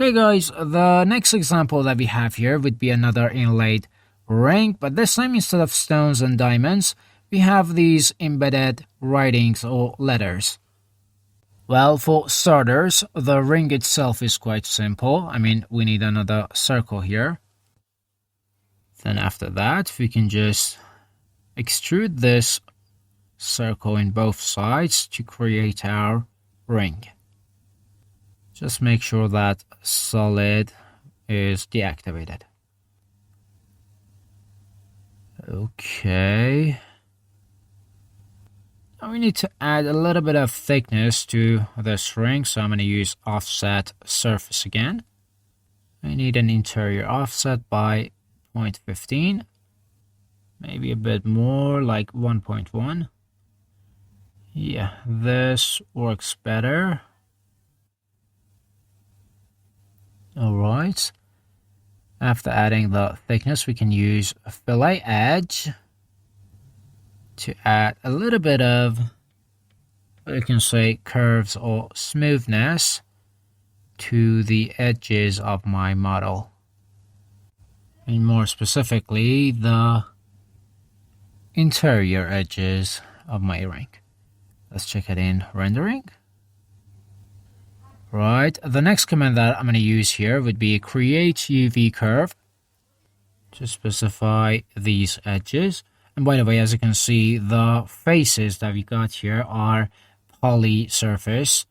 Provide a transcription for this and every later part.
Hey guys, the next example that we have here would be another inlaid ring, but this time instead of stones and diamonds, we have these embedded writings or letters. Well, for starters, the ring itself is quite simple. We need another circle here. Then after that, we can just extrude this circle in both sides to create our ring. Just make sure that solid is deactivated. Okay. Now we need to add a little bit of thickness to this ring, so I'm going to use offset surface again. I need an interior offset by 0.15, maybe a bit more, like 1.1. Yeah, this works better. Alright, after adding the thickness, we can use a fillet edge to add a little bit of, you can say, curves or smoothness to the edges of my model. And more specifically, the interior edges of my ring. Let's check it in rendering. Right, the next command that I'm going to use here would be create UV curve to specify these edges. And by the way, as you can see, the faces that we got here are poly surface.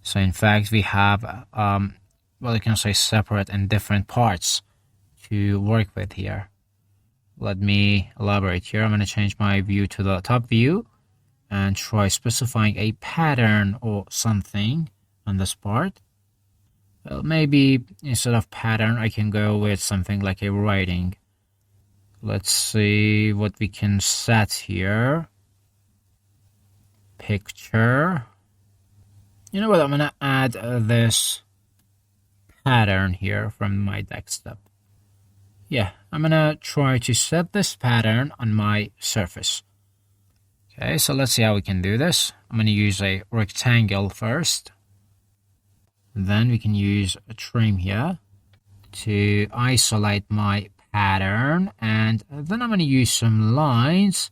So in fact, we have, you can say, separate and different parts to work with here. Let me elaborate here. I'm going to change my view to the top view and try specifying a pattern or something on this part. Well, maybe instead of pattern, I can go with something like a writing. Let's see what we can set here. Picture. You know what? I'm going to add this pattern here from my desktop. Yeah, I'm going to try to set this pattern on my surface. Okay, so let's see how we can do this. I'm going to use a rectangle first. Then we can use a trim here to isolate my pattern, and then I'm going to use some lines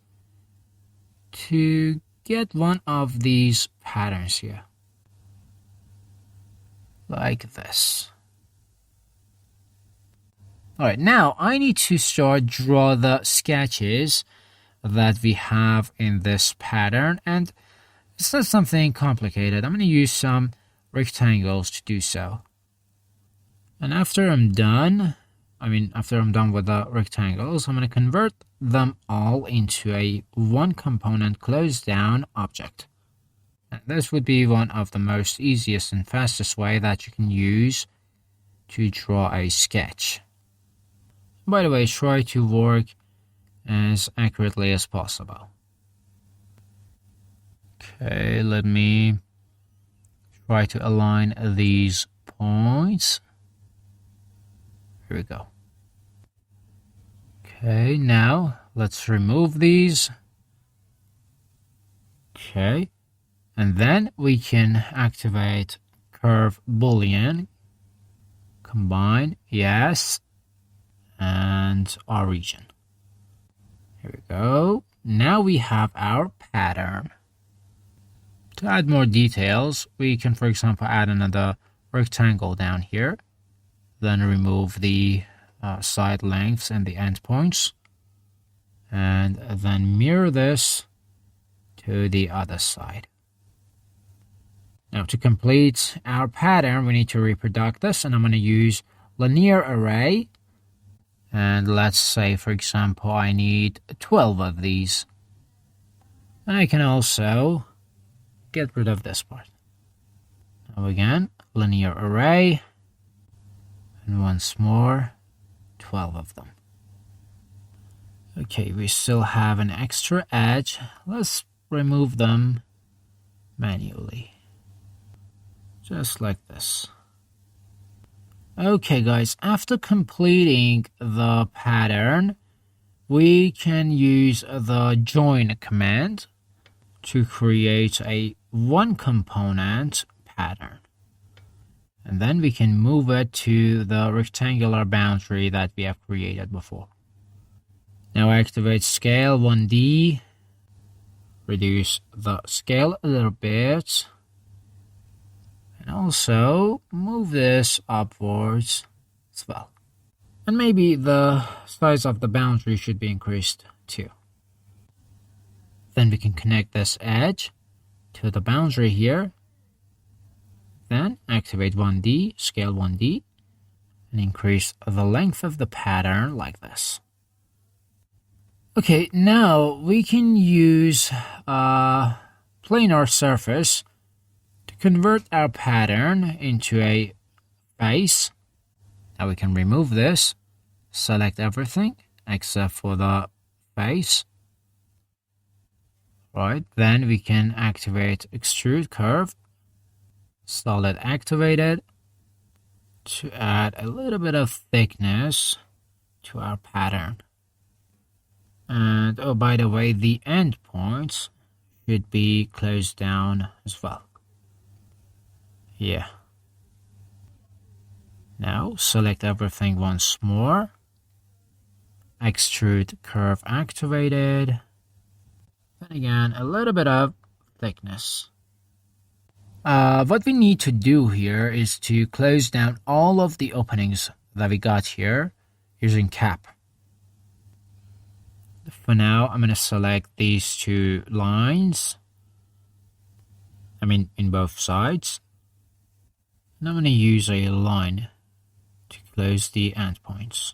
to get one of these patterns here, like this. Alright, now I need to start draw the sketches that we have in this pattern, and it's not something complicated. I'm going to use some rectangles to do so. And after I'm done with the rectangles, I'm going to convert them all into a one component closed down object. And this would be one of the most easiest and fastest way that you can use to draw a sketch. By the way, try to work as accurately as possible. Okay, let me try to align these points. Here we go. Okay, now let's remove these. Okay, and then we can activate curve boolean, combine, yes, and origin. Here we go. Now we have our pattern. To add more details, we can, for example, add another rectangle down here, then remove the side lengths and the endpoints, and then mirror this to the other side. Now, to complete our pattern, we need to reproduce this, and I'm going to use linear array. And let's say, for example, I need 12 of these. And I can also get rid of this part. Now again, linear array, and once more, 12 of them. Okay, we still have an extra edge. Let's remove them manually, just like this. Okay guys, after completing the pattern, we can use the join command to create a one component pattern. And then we can move it to the rectangular boundary that we have created before. Now activate scale 1D. Reduce the scale a little bit. And also move this upwards as well. And maybe the size of the boundary should be increased too. Then we can connect this edge to the boundary here. Then activate 1D, scale 1D, and increase the length of the pattern like this. Okay, now we can use a planar surface to convert our pattern into a face. Now we can remove this, select everything except for the face. Right, then we can activate extrude curve, solid activated, to add a little bit of thickness to our pattern. And oh, by the way, the endpoints should be closed down as well. Yeah. Now select everything once more. Extrude curve activated. Then again, a little bit of thickness. What we need to do here is to close down all of the openings that we got here using cap. For now, I'm going to select these two lines. I mean, in both sides. And I'm going to use a line to close the endpoints.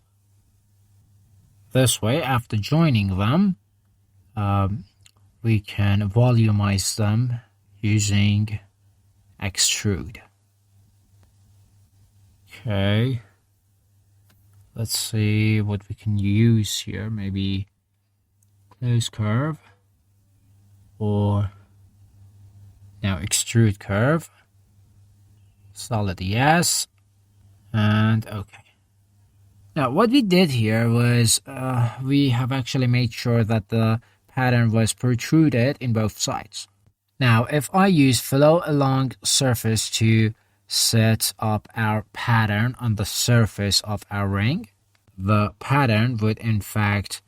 This way, after joining them, we can volumize them using extrude. Okay. Let's see what we can use here. Maybe close curve, or now extrude curve. Solid yes, and okay. Now what we did here was we have actually made sure that the pattern was protruded in both sides. Now if I use flow along surface to set up our pattern on the surface of our ring, the pattern would in fact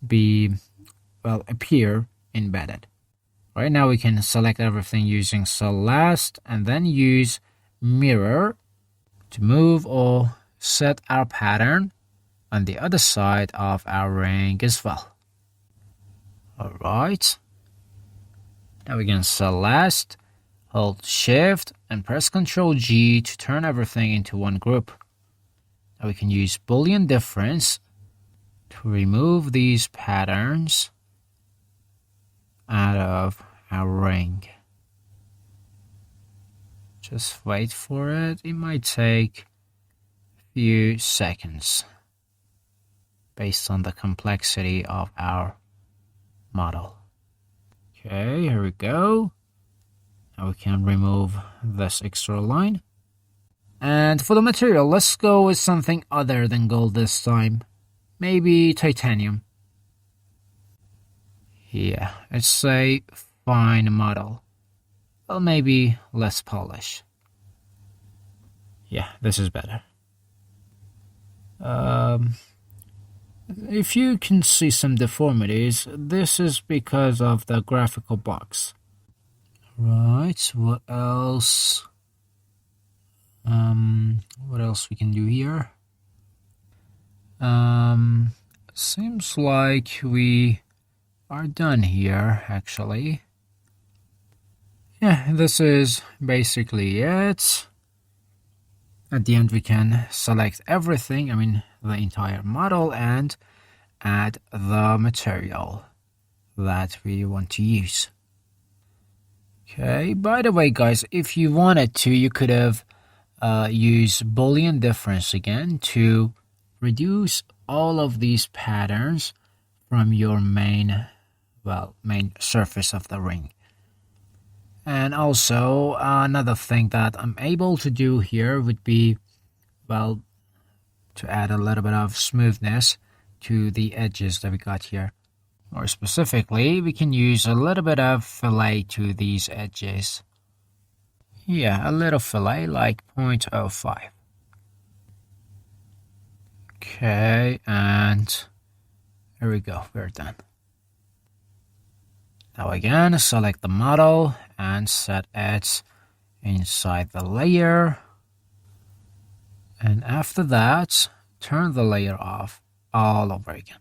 be, well, appear embedded. Right now we can select everything using Celeste and then use mirror to move or set our pattern on the other side of our ring as well. Alright. Now we can Celeste, hold Shift and press Ctrl G to turn everything into one group. Now we can use Boolean difference to remove these patterns out of our ring. Just wait for it. It might take a few seconds based on the complexity of our model. Okay, here we go. Now we can remove this extra line. And for the material, let's go with something other than gold this time. Maybe titanium. Yeah, it's a fine model. Well, maybe less polish. Yeah, this is better. If you can see some deformities, this is because of the graphical box. Right, what else? What else we can do here? Seems like we are done here, actually. Yeah, this is basically it. At the end, we can select everything, I mean the entire model, and add the material that we want to use. Okay, by the way, guys, if you wanted to, you could have used Boolean difference again to reduce all of these patterns from your main surface of the ring. And also another thing that I'm able to do here would be, well, to add a little bit of smoothness to the edges that we got here. More specifically, we can use a little bit of fillet to these edges. Yeah, a little fillet, like 0.05. Okay, and here we go, we're done. Now again, select the model and set it inside the layer. And after that, turn the layer off all over again.